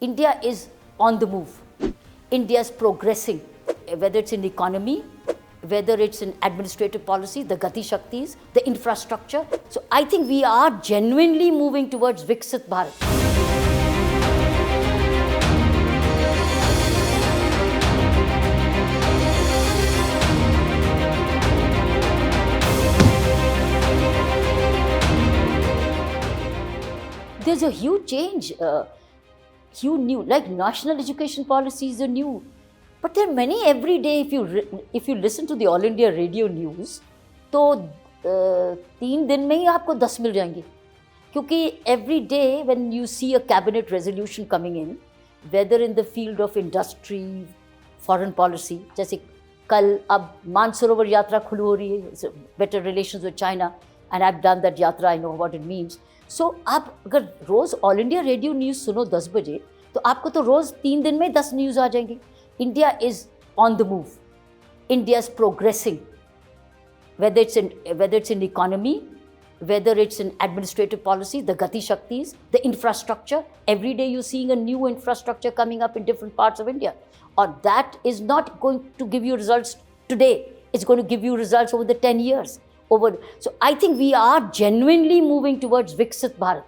India is on the move. India is progressing, whether it's in the economy, whether it's in administrative policy, the Gati Shaktis, the infrastructure. So I think we are genuinely moving towards Viksit Bharat. There's a huge change, huge new, like national education policies are new. But there are many every day. If you listen to the All India Radio News, तो 3 दिन में ही आपको 10 मिल जाएंगे. क्योंकि every day when you see a cabinet resolution coming in, whether in the field of industry, foreign policy, जैसे कल अब मानसरोवर यात्रा खुली हो रही है, better relations with China, and I've done that यात्रा, I know what it means. So आप अगर रोज़ ऑल इंडिया रेडियो न्यूज़ सुनो 10 बजे, तो आपको तो रोज़ 3 दिन में 10 न्यूज़ आ जाएंगी. India is on the move. India is progressing, whether it's in economy, whether it's in administrative policy, the Gati Shaktis, the infrastructure. Every day you're seeing a new infrastructure coming up in different parts of India. Or that is not going to give you results today. It's going to give you results over the 10 years. So I think we are genuinely moving towards Viksit Bharat.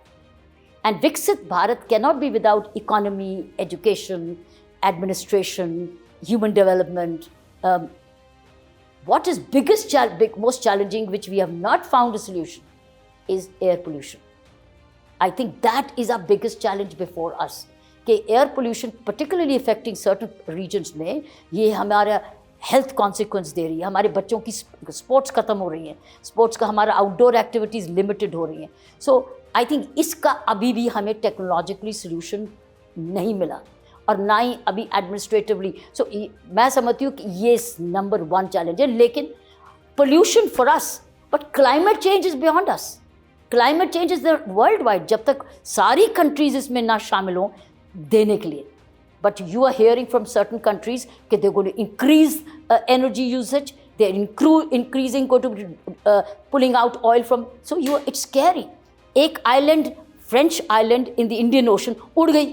And Viksit Bharat cannot be without economy, education, administration, human development. What is most challenging, which we have not found a solution, is air pollution. I think that is our biggest challenge before us. कि air pollution, particularly affecting certain regions में, ये हमारा health consequence दे रही है. हमारे बच्चों की sports ख़त्म हो रही हैं, स्पोर्ट्स का हमारा आउटडोर एक्टिविटीज़ लिमिटेड हो रही हैं. सो आई थिंक इसका अभी भी हमें टेक्नोलॉजिकली सोल्यूशन नहीं मिला, और ना ही अभी एडमिनिस्ट्रेटिवली. सो मैं समझती हूँ कि ये नंबर 1 चैलेंज है. लेकिन pollution for us, but climate change is beyond us. Climate change is the world wide. जब तक सारी कंट्रीज़ इसमें ना शामिल हों देने के लिए. But you are hearing from certain countries that they're going to increase energy usage, they're increasing, going to be pulling out oil from. So it's scary. एक island, French island in the Indian Ocean, उड़ गई.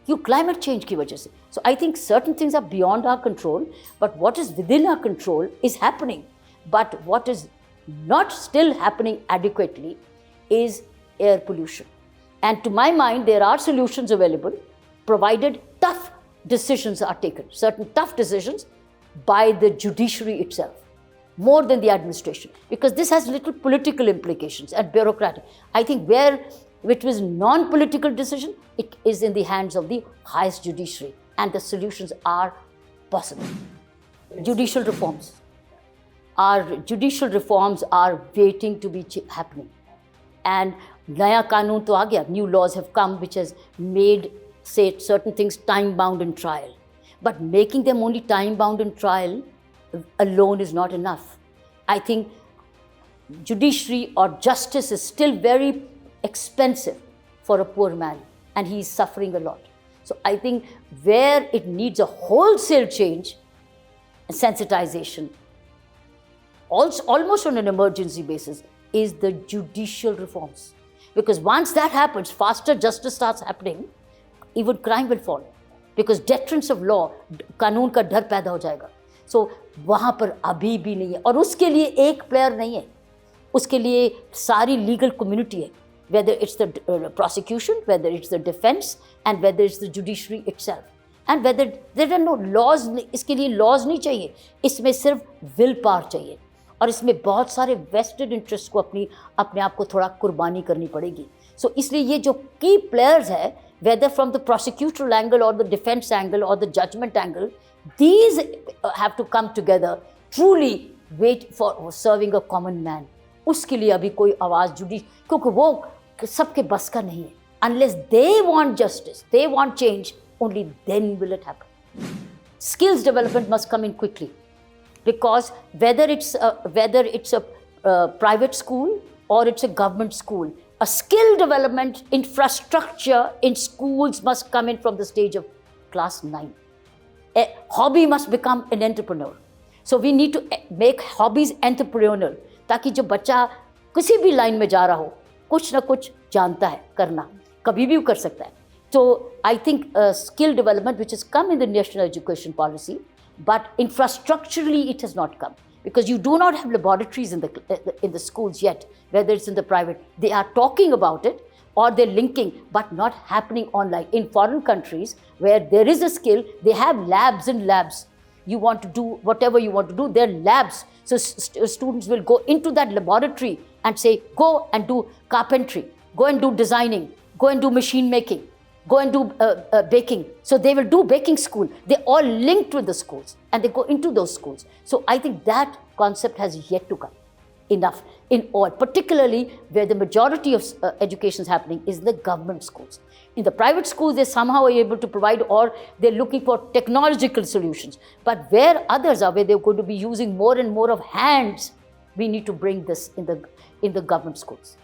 You climate change की वजह से. So I think certain things are beyond our control, but what is within our control is happening. But what is not still happening adequately is air pollution. And to my mind, there are solutions available, provided tough decisions are taken, certain tough decisions by the judiciary itself, more than the administration, because this has little political implications and bureaucratic. I think where it was non-political decision, it is in the hands of the highest judiciary, and the solutions are possible. Judicial reforms are waiting to be happening. And नया कानून तो आ गया, new laws have come which has made, say, certain things time-bound in trial. But making them only time-bound in trial alone is not enough. I think judiciary or justice is still very expensive for a poor man, and he is suffering a lot. So I think where it needs a wholesale change, sensitization, also almost on an emergency basis, is the judicial reforms. Because once that happens, faster justice starts happening, even crime will fall. Because deterrence of law, कानून का डर पैदा हो जाएगा. So वहाँ पर अभी भी नहीं है, और उसके लिए एक प्लेयर नहीं है, उसके लिए सारी लीगल कम्युनिटी है. Whether it's the prosecution, whether it's the defense, and whether it's the judiciary itself. And whether there are no laws, इसके लिए laws नहीं चाहिए, इसमें सिर्फ will power चाहिए. और इसमें बहुत सारे वेस्टेड इंटरेस्ट को अपने आप को थोड़ा कुर्बानी करनी पड़ेगी. सो इसलिए ये जो की प्लेयर्स है, whether from the prosecutorial angle or the defense angle or the judgment angle, these have to come together, truly wait for serving a common man. उसके लिए अभी कोई आवाज़ जुड़ी, क्योंकि वो सबके बस का नहीं है. Unless they want justice, they want change, only then will it happen. Skills development must come in quickly. Because whether it's a private school or it's a government school, a skill development infrastructure in schools must come in from the stage of class 9. A hobby must become an entrepreneur. So we need to make hobbies entrepreneurial, ताकि जो बच्चा किसी भी line में जा रहा हो, कुछ ना कुछ जानता है करना, कभी भी कर सकता है. So I think skill development, which has come in the national education policy, but infrastructurally it has not come, because you do not have laboratories in the schools yet, whether it's in the private. They are talking about it, or they're linking, but not happening online. In foreign countries where there is a skill, they have labs and labs. You want to do whatever you want to do, there are labs. So students will go into that laboratory and say, go and do carpentry, go and do designing, go and do machine making, go and do baking. So they will do baking school. They're all linked with the schools, and they go into those schools. So I think that concept has yet to come enough in all, particularly where the majority of education is happening is the government schools. In the private schools, they somehow are able to provide, or they're looking for technological solutions. But where others are, where they're going to be using more and more of hands, we need to bring this in the government schools.